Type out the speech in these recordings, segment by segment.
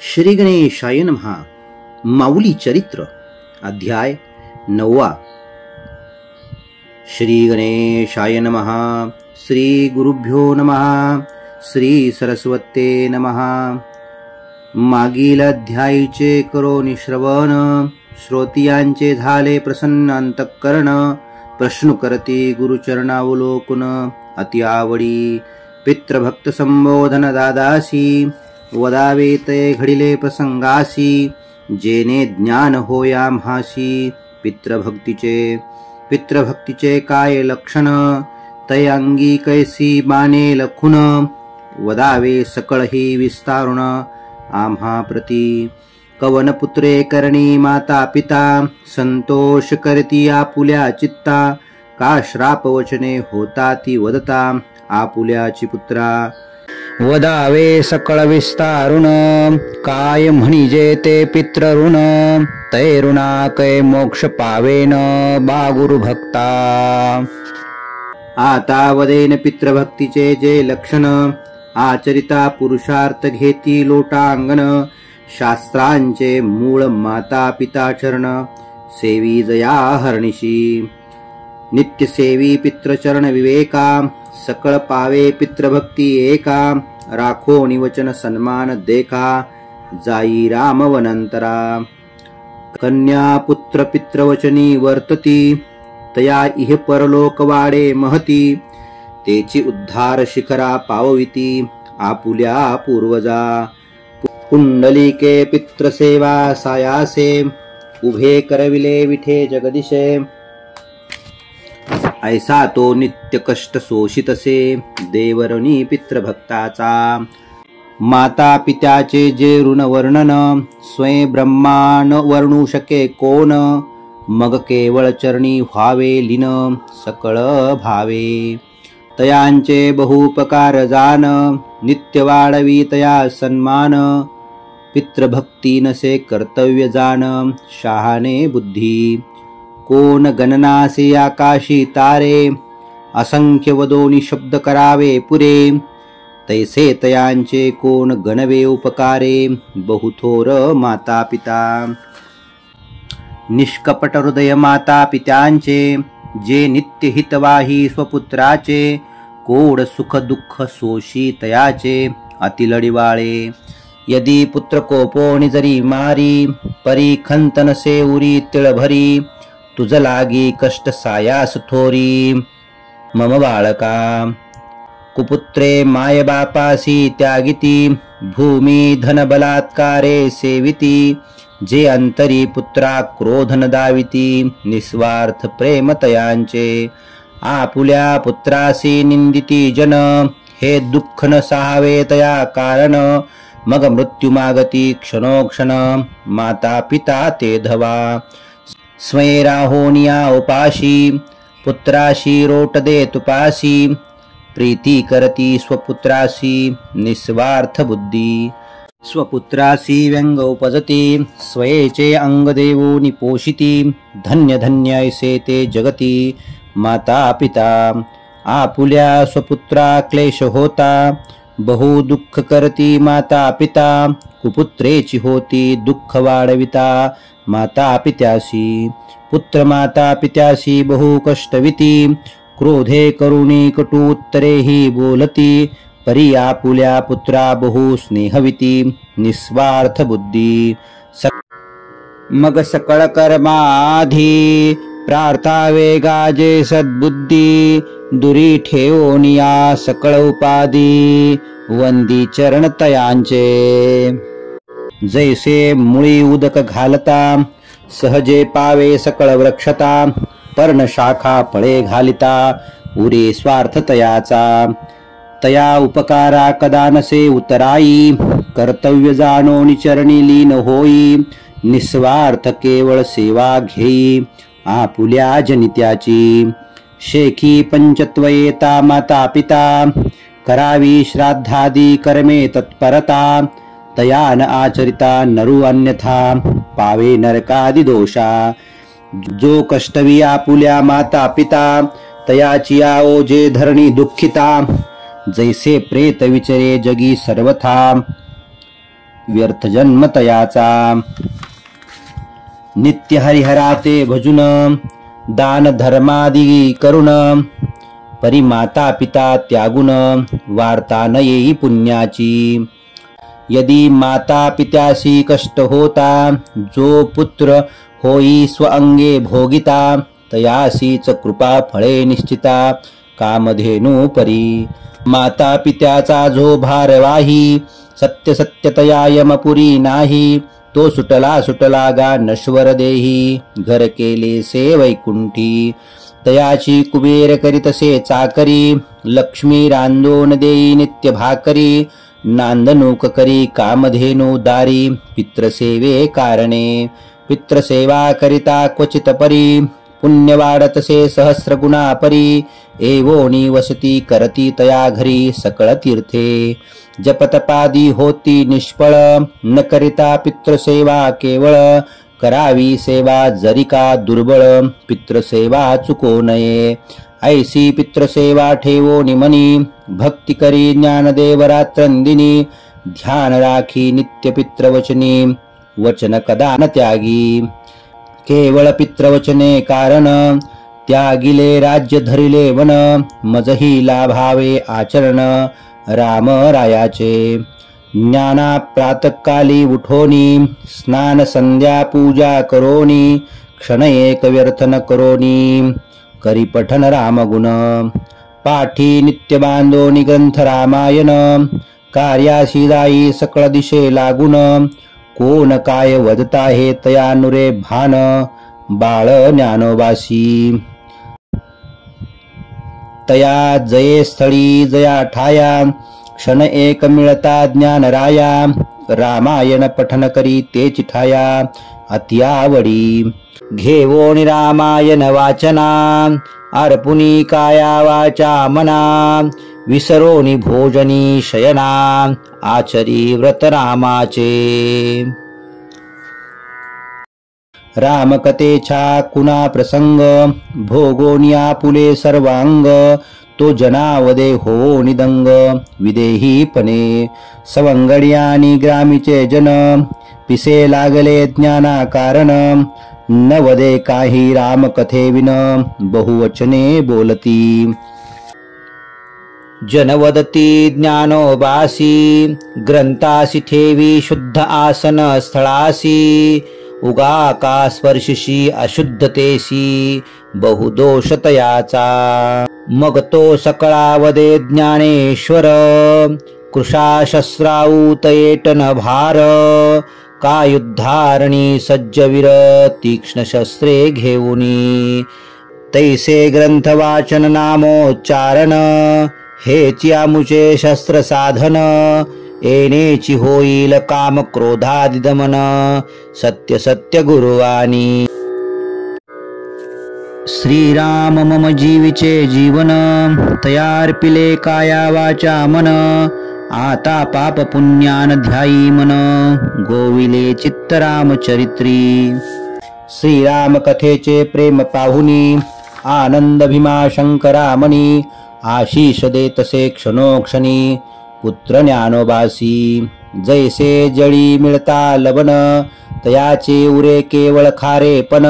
श्री गणेशाय नमः. माऊली चरित्र अध्याय 9. श्री गणेशाय नमः. श्री गुरुभ्यो नमः. श्री सरस्वते नमः. मागील अध्यायीचे करोनी श्रवण, श्रोतियांचे झाले प्रसन्न अंतःकरण. प्रश्न करती गुरुचरणावलोकन, अति आवडी पितृभक्त संबोधन दादासी. वदावे ते घडिले प्रसंगासी, जेने ज्ञान होया म्हासी. पितृभक्तीचे काय लक्षण, तै अंगी कैसी माने लखुन. वदावे सकळ ही विस्तारुण, आम्हा प्रती. कवन पुत्रे करणी माता पिता, संतोष करती आपुल्या चित्ता. का श्राप वचने होता ती वदता, आपुल्याची पुत्रा. वदावे सकळ विस्तारुण, काय म्हणिजे ते पितृऋण. तै ऋणा कै मोक्ष पावेन, बा गुरु भक्ता. आता वदेन पितृभक्तीचे जे लक्षण, आचरिता पुरुषार्थ घेती लोटांगण. शास्त्रांचे मूळ माता पिता चरण, सेवी जया हरणिशी. नित्य सेवी पितृचरण विवेका, सकळ पावे पितृभक्ती एका. राखो निवचन सन्मान देखा, जाई राम वनंतरा. कन्या पुत्र पितृवचनी वर्तती, तया इह परलोक वाडे महती. तेची उद्धार शिखरा पावविती, आपुल्या पूर्वजा. कुंडलिके पितृसेवा सायासे, उभे करविले विठे जगदिशे. ऐसा तो नित्य कष्ट शोषितसे, देवरणी पितृभक्ताचा. माता पित्याचे जे ऋण वर्णन, स्वयं ब्रह्मान वर्णू शके कोण. मग केवळ चरणी व्हावे लीन, सकळ भावे. तयांचे बहुपकार जान, नित्य वाढवी तया सन्मान. पितृभक्ती नसे कर्तव्य जान, शहाणे बुद्धी. कोण गणनासे आकाशी तारे, असंख्य वदोनी शब्द करावे पुरे. तैसे तयांचे कोण गणवे उपकारे, बहुथोर माता पिता. निष्कपट हृदय माता पित्यांचे, जे नित्य हितवाही स्वपुत्राचे. कोड सुख दुःख सोशी तयाचे, अतिलडिवाळे. यदि पुत्र कोपोनी जरी मारी, परी खंतनसे उरी तिळभरी. तुझ लागी कष्ट सायास थोरी, मम बाळका. कुपुत्रे माय बापासी त्यागिती, भूमी धन बलात्कारे सेविती. जे अंतरी पुत्रा क्रोधन दाविती, निस्वार्थ प्रेम तयांचे. आपुल्या पुत्रासी निंदिती जन, हे दुःख न सहावे तया कारण. मग मृत्यू मागती क्षणोक्षण, माता पिता ते धवा. स्वयं राहोनिया उपाशी, पुत्राशी रोट दे तुपासी. प्रीती करती स्वपुत्रासी, निस्वार्थ बुद्धी. स्वपुत्रासी व्यंग उपजती, स्वयेचे अंग देवोनी पोषिती. धन्य धन्य ऐसे ते जगती, माता पिता. आपुल्या स्वपुत्रा क्लेश होता, बहु दुःख करती माता पिता. कुपुत्रेची होती दुःख वाढविता, माता पित्यासी. पुत्र माता पित्यासी बहु कष्टविती, क्रोधे करुणी कटु उत्तरेही बोलती. परी आपुल्या पुत्रा बहु स्नेहविती, निस्वार्थ बुद्धी. मग सकळ कर्माधी, प्रार्थावे गाजे सद्बुद्धी. दुरी ठेवोनिया सकळ उपाधी, वंदी चरण तयांचे. जैसे मुळी उदक घालता, सहजे पावे सकळ वृक्षता. पर्ण शाखा फळे घालिता, उरे स्वार्थ तयाचा. तया उपकारा कदा नसे उतराई, कर्तव्य जाणो निचरणी लीन होई. निस्वार्थ केवळ सेवा घेई, आपुल्या जनित्याची. शेखी पंचत्वयेता माता पिता, करावी श्राद्धादी कर्मे तत्परता. तयान आचरिता नरु अन्यथा, पावे नरकादि दोषा. जो कष्टवी आपुल्या माता पिता, तयाची ओजे धरणी दुःखिता. जैसे प्रेत विचरे जगी सर्वथा, व्यर्थ जन्म तयाचा। नित्य हरिहराते भजुन दान धर्मादि करुण, परी माता पिता त्यागुन वार्ता न येई पुण्याची। यदि माता पित्यासी कष्ट होता, जो पुत्र होई स्वअंगे भोगिता, तयासीच कृपा फळे निश्चिता कामधेनु परी। माता पित्याचा जो भारवाही, सत्य सत्यतया यमपुरी नाही, तो सुटला सुटला गा नश्वर देही, घर केले से वैकुंठी। तयाची कुबेर करीतसे चाकरी, लक्ष्मी रांदोन देई नित्य भाकरी, नांदणूक करी कामधेनु दारी, पित्रसेवे कारणे। पित्रसेवा करिता क्वचित परी, पुण्य वाढतसे सहस्र गुणा परी, एवोनी वसती करती तया घरी सकळ तीर्थे। जपतपादी होती निष्फळ, न करिता पितृसेवा केवळ, करावी सेवा जरिका दुर्बळ, पितृसेवा चुको नये। ऐसी पितृसेवा ठेवो निमनी, भक्ती करी ज्ञानदेव रात्रंदिनी, ध्यान राखी नित्य पितृवचनी, वचन कदा न त्यागी। केवळ पितृवचने कारण, त्यागिले राज्य धरिले वन, मजही लाभावे आचरण राम रायाचे। ज्ञाना प्रातःकाली उठोनी, स्नान संध्या पूजा करोनी, क्षण एक व्यर्थ न करोनी, करी पठन रामगुण। पाठी नित्य बांधोनी ग्रंथ रामायण, कार्यासी जाई सकळ दिशे लागून, कोण काय वदता हे तया नुरे भान, बाळ ज्ञानोबासी। तया जये स्थळी जया ठाया, क्षण एक मिळता ज्ञान राया, रामायण पठन करी तेच ठाया अति आवडी। घेवोनी रामायण वाचना, अर्पुनी काया वाचा मना, विसरोनी भोजनी शयना, आचरी व्रत रामाचे। रामकथेचा कुणा प्रसंग, भोगोनी आपुले सर्वांग, तो जनावदे हो निदंग, विदेहीपणे। सवंगडियानी ग्रामीचे जन, पिसे लागले ज्ञाना कारण, न वदे काही रामकथे विन, बहुवचने बोलती। जन वदती ज्ञानोबासी, ग्रंथासी ठेवी शुद्ध आसन स्थळासी, उगा का स्पर्शिशी अशुद्धतेसी, बहुदोष तयाचा। मग तो सकळा वदे ज्ञानेश्वर, कृशा शस्त्राऊतयेटन भार, का युद्धारणी सज्जवीर तीक्ष्ण शस्त्रे घेऊनी। तैसे ग्रंथ वाचन नामोच्चारण, हेची आमुचे शस्त्र साधन, येनेची होईल काम क्रोधादि दमन, सत्य सत्य गुरुवाणी। श्रीराम मम जीविचे जीवन, तयार्पिले काया वाचा मन, आता पाप पुण्यान ध्यायी मन, गोविले चित्त रामचरित्री। श्रीराम कथेचे प्रेम पाहुनी, आनंद भीमा शंकरामणी, आशीष देतसे क्षणोक्षणी, पुत्र ज्ञानोबासी। जैसे जळी मिळता लवण, तयाचे उरे केवळ खारेपण,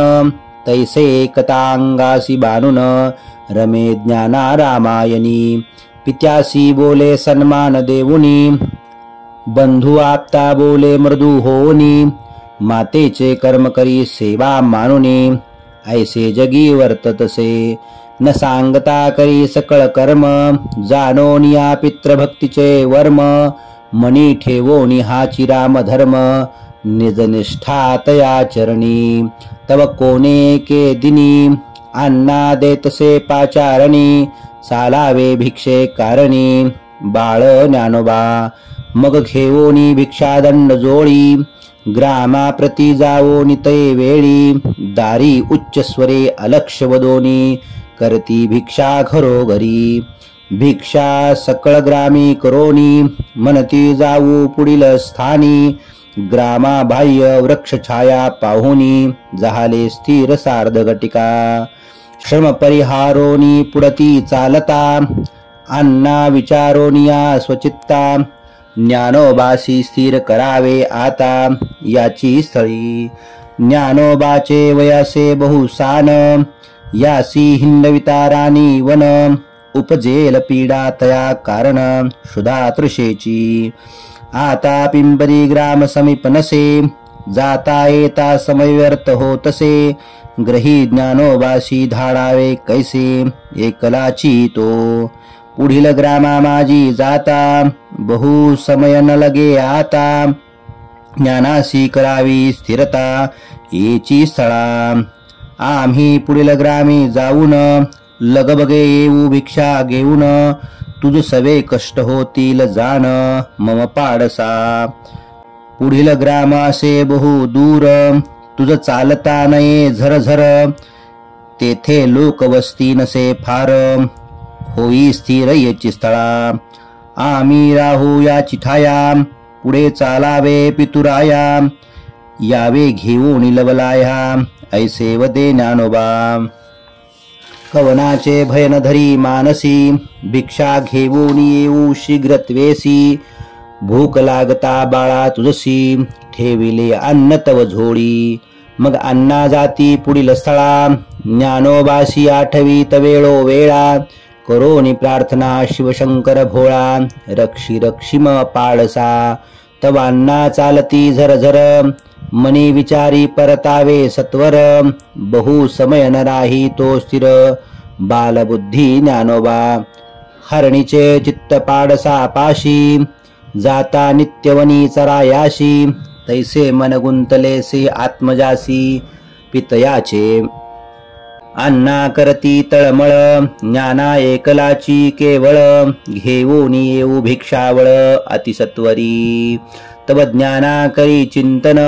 तैसे एकता अंगासी बाणून, रमे ज्ञाना रामायणी। पित्यासी बोले सन्मान देऊनी, बंधू आपता बोले मृदू होनी, मातेचे कर्म करी सेवा मानुनी, ऐसे जगी वर्ततसे। न सांगता करी सकळ कर्म, जाणोनिया पितृभक्तीचे वर्म, मनी ठेवोनी हाची राम धर्म, निजनिष्ठा तया चरणी। तव कोणे के दिनी, अन्ना देतसे पाचारणी, चालावे भिक्षे कारणी, बाळ ज्ञानोबा। मग घेवोनी भिक्षादंड जोळी, ग्रामाप्रती जावोनी तै वेळी, दारी उच्च स्वरे अलक्ष वदोनी, करती भिक्षा घरोघरी। भिक्षा सकळ ग्रामी करोनी, म्हणती जाऊ पुढील स्थानी, ग्रामाबाह्य वृक्ष छाया पाहुनी, झाले स्थिर सार्धघटिका। श्रम परिहारोनी पुढती चालता, अन्ना विचारोनिया स्वचित्ता, ज्ञानोबासी स्थिर करावे आता याची स्थळी। ज्ञानोबाचे वयासे बहुसान यासी हिंडविता राणी वन। उपजेल पीडा तया कारण शुदा तृषेची। आता पिंपरी ग्राम समीप नसे जाता येता समय व्यर्थ होतसे। ग्रही ज्ञानोबासी धाडावे कैसे एकलाची तो। पुढील ग्रामा माझी जाता बहु समय न लगे आता। ज्ञानासी करावी स्थिरता येची स्थळा। आम्ही पुढील ग्रामी जाऊन लगबगे येऊ भिक्षा घेऊन। तुझ सवे कष्ट होतील जाण मम पाडसा। पुढील ग्रामासे बहु दूर तुझ चालता नये झरझर। तेथे लोक वस्ती नसे फार होई स्थिर येची स्थळा। आम्ही राहू या चिठाया पुढे चालावे पितुराया। यावे घेऊन लवलाया ऐसे वदे ज्ञानोबा। कवनाचे भय न धरी मानसी भिक्षा घेऊन येऊ शीघ्रत्वेसी। भूक लागता बाळा तुझसी ठेविले अन्न तव झोळी। मग अन्ना जाती पुढील स्थळा ज्ञानोबासी आठवी तवेळो वेळा। करोनी प्रार्थना शिवशंकर भोळा रक्षी रक्षिम पाडसा। तव अन्ना चालती झरझर मनी विचारी परतावे सत्वर। बहु समय न राही तो स्थिर बालबुद्धी ज्ञानोबा। हरणीचे चित्त पाडसा पाशी जाता नित्यवनी चरायाशी। तैसे मन गुंतलेसे आत्मजासी पितयाचे। अन्ना करती तळमळ ज्ञाना एकलाची केवळ। घेऊन येऊ भिक्षावळ अतिसत्वरी। तव ज्ञाना करी चिंतन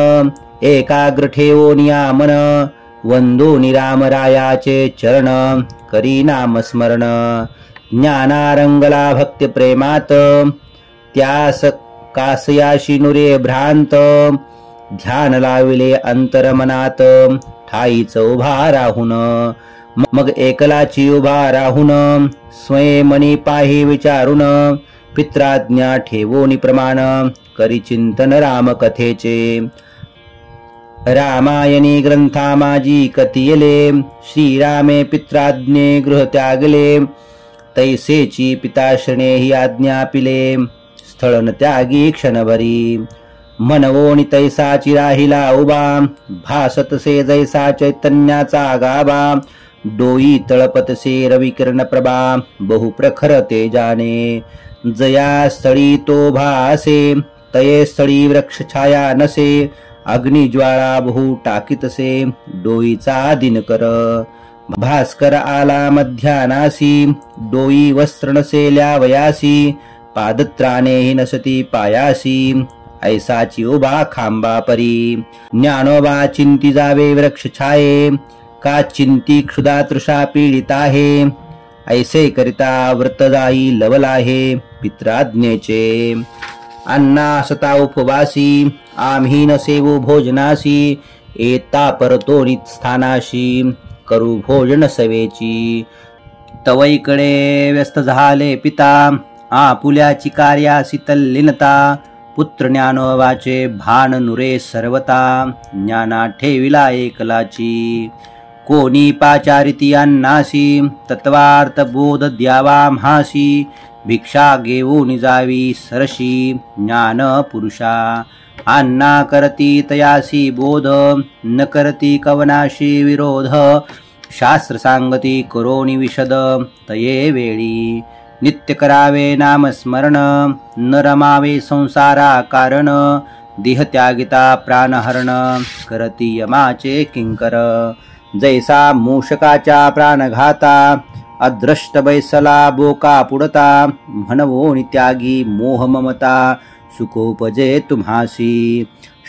एकाग्र ठेवोनिया मन। वंदोनी रामरायाचे चरण करी नाम स्मरण। ज्ञाना रंगला भक्ती प्रेमात त्यास कासयाशी नुरे भ्रांत। ध्यान लाविले अंतरमनात ठाईच उभा राहून। मग एकलाची उभा राहून स्वयंमनी पाही विचारून। पित्राज्ञा ठेवोनी प्रमाण करी चिंतन रामकथेचे। रामायणी ग्रंथा माझी कथियले श्रीरामे पित्राज्ञे गृह त्यागले। तैसेची पिताश्रणे ही आज्ञा पिले स्थळन त्यागी क्षणभरी। मनवोनी तैसाची राहिला उभा भासतसे जैसा चैतन्याचा गाभा। डोई तळपतसे रविकिरण प्रभा बहुप्रखर तेजाने। जया स्थळी तो भासे तये स्थळी वृक्ष छाया नसे। अग्निज्वाळा बहु टाकीतसे डोईचा दिनकर। भास्कर आला मध्यानासी डोई वस्त्र नसेल्या वयासी। पादत्राणेही नसती पायासी ऐसाची उभा खांबा परी। ज्ञानोबा चिंती जावे वृक्ष छाये का चिंती क्षुधा तृषा पीडित आहे। ऐसे करिता व्रत जाई लवलाहे पित्राज्ञेचे। अन्ना असता उपवासी आम्ही नसेवू भोजनासी। येता परतो स्थानाशी करू भोजन सवेची। तवईकडे व्यस्त झाले पिता आपुल्याची कार्यासी तल्लीनता। पुत्र ज्ञानोबाचे भान नुरे सर्वता ज्ञाना ठेविला एकलाची। कोणी पाचारिती अन्नासी तत्वार्थ बोध द्यावा म्हासी। भिक्षा घेऊन जावी सरशी ज्ञान पुरुषा। अन्ना करती तयासी बोध न करती कवनाशी विरोध। शास्त्र सांगती करोनी विशद तये वेळी। नित्य करावे नाम स्मरण न रमावे संसारा कारण। देह त्यागिता प्राणहरण करती यमाचे किंकर। जैसा मूषकाच्या प्राणघाता अद्रष्ट बैसला बोका पुडता। म्हणवोनी त्यागी मोह ममता सुखोपजे तुम्हासी।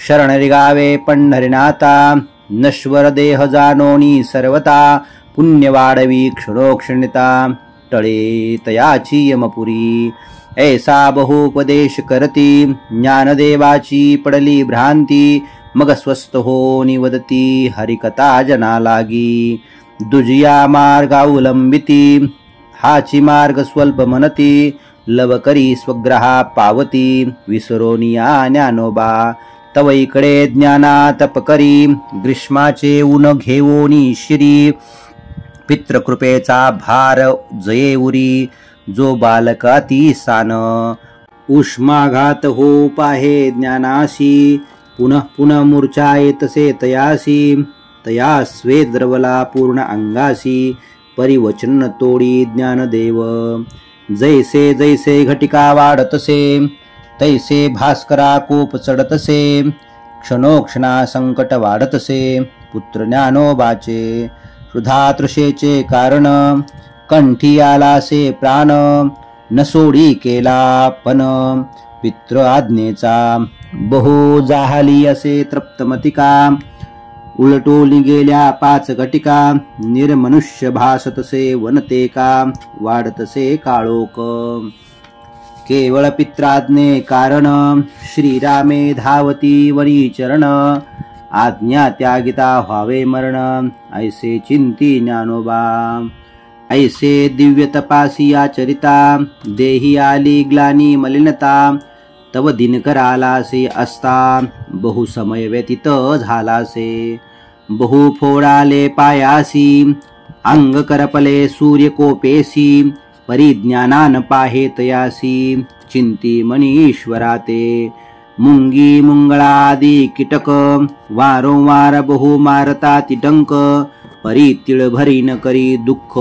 शरण रिगावे पंढरीनाथा नश्वर देह जानोनी सर्वता। पुण्य वाढवी क्षणोक्षणिता टळे तयाची यमपुरी। ऐसा बहुपदेश करती ज्ञानदेवाची पडली भ्रांती। मग स्वस्थ होनी वदती हरिकथा जना लागी। दुजिया मार्ग अवलंबिती हाची मार्ग स्वल्प मनती। लव करी स्वग्रहा पावती विसरोनिया ज्ञानोबा तव इकडे ज्ञाना तप करी ग्रीष्माचे ऊन घेवोनी शिरी पितृकृपेचा भार जये उरी जो बालकाती सान उष्माघात हो पाहे ज्ञानासी पुनः पुनः मूर्छा येतसे तयासी तया स्वे द्रवला पूर्ण अंगासी परिवचन तोडी ज्ञानदेव जैसे जैसे घटिका वाढतसे तैसे भास्करा कोप चढतसे क्षणोक्षणा संकट वाढतसे पुत्र ज्ञानोबाचे क्षुधातृषेचे कारण कंठी आलासे प्राण न सोडी केला पण पितृ आज्ञेचा बहु जाहली असे तृप्तमतिका उलटोली गेल्या 5 घटिका निर्मनुष्य भासतसे वनते का वाढतसे काळोख केवळ पित्राज्ञे कारण श्रीरामे धावती वनी चरण आज्ञा त्यागिता व्हावे मरण ऐसे चिंती ज्ञानोबा ऐसे दिव्य तपासी आचरिता देही आली ग्लानी मलिनता तव दिनकरालासे असता बहु समय व्यतीत झालासे बहु फोडाले पायासी अंग करपले सूर्य कोपेसी परिज्ञानान पाहे तयासी चिंती मनीश्वराते मुंगी मुंगळादी कीटक वारंवार बहु मारता तिटंक परी तिळ भरी न करी दुःख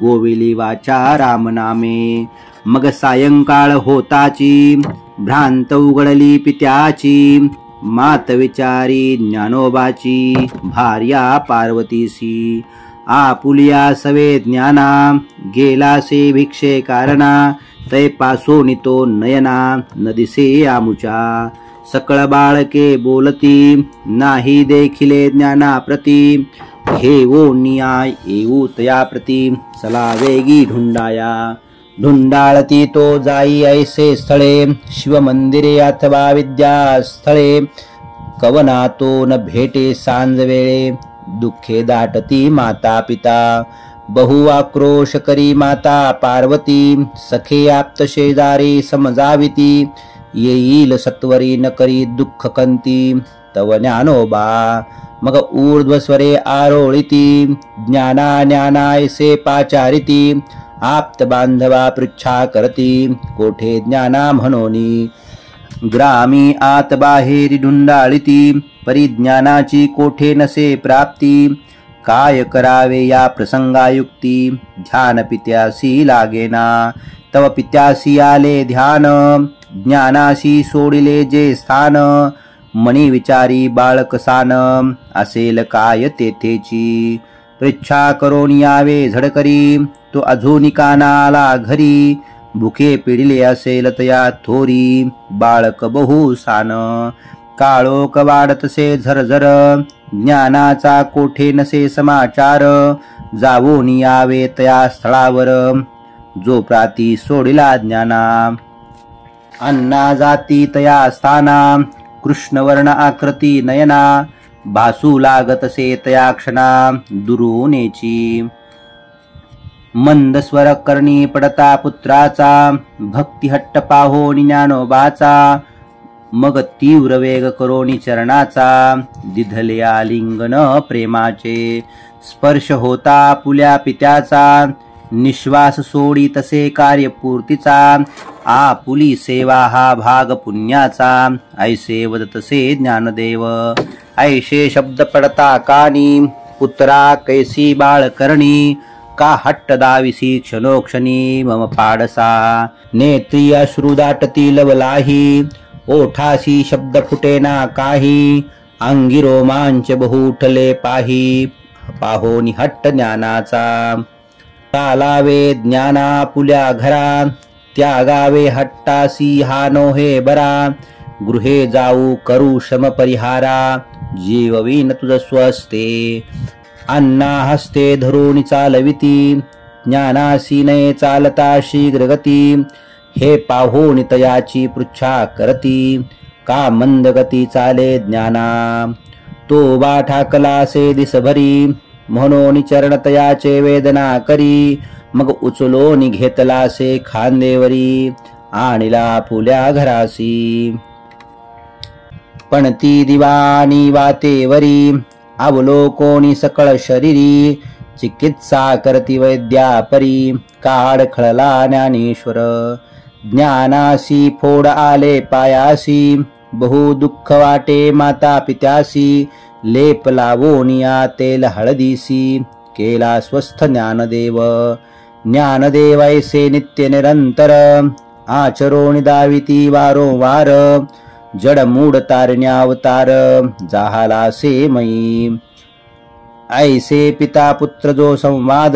गोविली वाचा रामनामे मग सायंकाळ होताची भ्रांत उघडली पित्याची मात विचारी ज्ञानोबाची भार्या पार्वतीसी आपुलिया सवे ज्ञाना गेलासे भिक्षे कारणा तै पासोनितो नयना न दिसे आमुचा सकळ बाळके बोलती नाही देखिले ज्ञाना प्रती हे वो न्याय येऊ तया प्रती चला वेगी ढुंडाया ढुंडाळती तो जाई ऐसे स्थळे शिवमंदिरे अथवा विद्यास्थळे कवना तो न भेटे सांज वेळे दुःखे दाटती माता पिता बहु आक्रोश करी माता पार्वती सखे आप्त शेजारी समजाविती येईल सत्वरी न करी दुःख कंती तव ज्ञानोबा मग ऊर्ध्वस्वरे आरोळिती ज्ञाना ज्ञानायसे पाचारिती आप्त बांधवा पृच्छा करती कोठे ज्ञाना म्हणोनी ग्रामी आत बाहेरी ढुंडाळिती परिज्ञानाची कोठे नसे प्राप्ती काय करावे या प्रसंगायुक्ती ध्यान पित्यासी लागेना तव पित्यासी आले ध्यान ज्ञानाशी सोडिले जे स्थान मनी विचारी बाळकसान असेल काय तेथेची पृच्छा करून यावे झडकरी तो अजूनी कानाला घरी भुके पिडिले असेल तया थोरी बाळक बहु सान काळोख वाढतसे झरझर ज्ञानाचा कोठे नसे समाचार जावून यावे तया स्थळावर जो प्राती सोडिला ज्ञाना अन्ना जाती तया स्थाना कृष्णवर्ण आकृती नयना भासू लागतसे तया क्षणा दुरुनेची मंद स्वर करणी पडता पुत्राचा भक्ती हट्ट पाहोनी ज्ञानोबाचा मग तीव्र वेग करोनी चरणाचा दिधले आलिंगन प्रेमाचे स्पर्श होता पुल्या पित्याचा निश्वास सोडी तसे कार्यपूर्तीचा आपुली सेवा हा भाग पुण्याचा ऐसे वदतसे ज्ञानदेव ऐसे शब्द पडता कानी पुत्रा कैसी बाळ करणी का हट्ट दाविसी क्षणोक्षणी मम पाडसा नेत्री अश्रू दाटती लवलाही ओठासी शब्द फुटेना काही अंगी रोमांच बहु उठले पाही पाहोनी हट्ट ज्ञानाचा चालावे ज्ञाना पुल्या घरा त्यागावे हट्टासी हा नोहे बरा गृहे जाऊ करू श्रम परिहारा जीववीन तुझ स्वस्ते अन्ना हस्ते धरून चालविती ज्ञानासी नये चालता शीघ्रगती हे पाहोनी तयाची पृच्छा करती का मंदगती चाले ज्ञाना तो बाठा कलासे दिसभरी म्हणून चरण तयाचे वेदना करी मग उचलोनी घेतलासे खांदेवरी आणिला फुल्या घरासी. पण ती दिवाणी वातेवरी अवलोकोनी सकळ शरीरी चिकित्सा करती वैद्यापरी. काळ खळला ज्ञानेश्वर ज्ञानासी फोड आले पायासी. बहु दुःख वाटे माता पित्यासी लेप लावोनिया तेल हळदीसी. केला स्वस्थ ज्ञानदेव ज्ञानदेवायसे नित्य निरंतर आचरोनि दाविती वारंवार. जड मूड तारण्यावतार जाहाला से मयी. ऐसे पिता पुत्र जो संवाद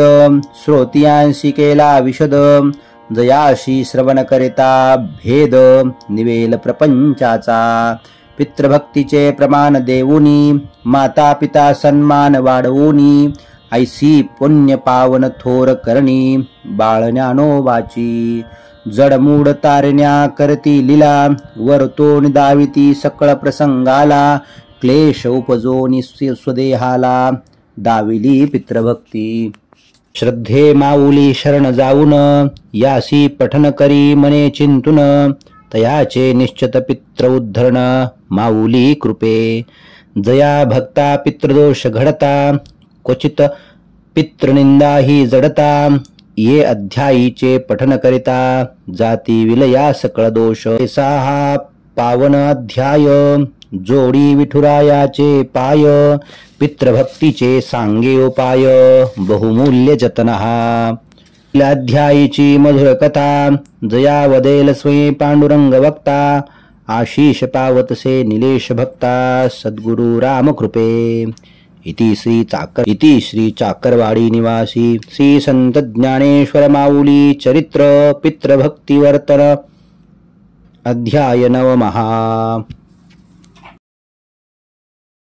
श्रोतियांशी केला विशद. जयाशी श्रवण करिता भेद निवेल प्रपंचाचा. पितृभक्तीचे प्रमाण देऊनी माता पिता सन्मान वाढवूनी. ऐसी पुण्य पावन थोर करणी बाळ ज्ञानोबाची. जडमूड तारण्या करती लीला वरतोन दाविती सकळ प्रसंगाला. क्लेश उपजोनी स्वदेहाला दाविली पितृभक्ती. श्रद्धे माऊली शरण जाऊन यासी पठन करी मने चिंतून. तयाचे निश्चित पित्र उद्धरण माऊली कृपे. जया भक्ता पितृदोष घडता क्वचित पितृनिंदा ही जडता. ये अध्यायीचे पठन करिता जाती विलया सकळ दोष. हा पावन अध्याय जोडी विठुरायाचे पाय. पितृभक्तीचे सांगे उपाय बहुमूल्य जतन हा. अध्यायीची मधुर कथा जया वदेल स्वयं पांडुरंग वक्ता. आशीष पावतसे निलेश भक्ता सद्गुरु राम कृपे. इति श्री चाकरवाडी निवासी श्री संत ज्ञानेश्वर माऊली चरित्र पितृभक्तिवर्तन अध्याय 9.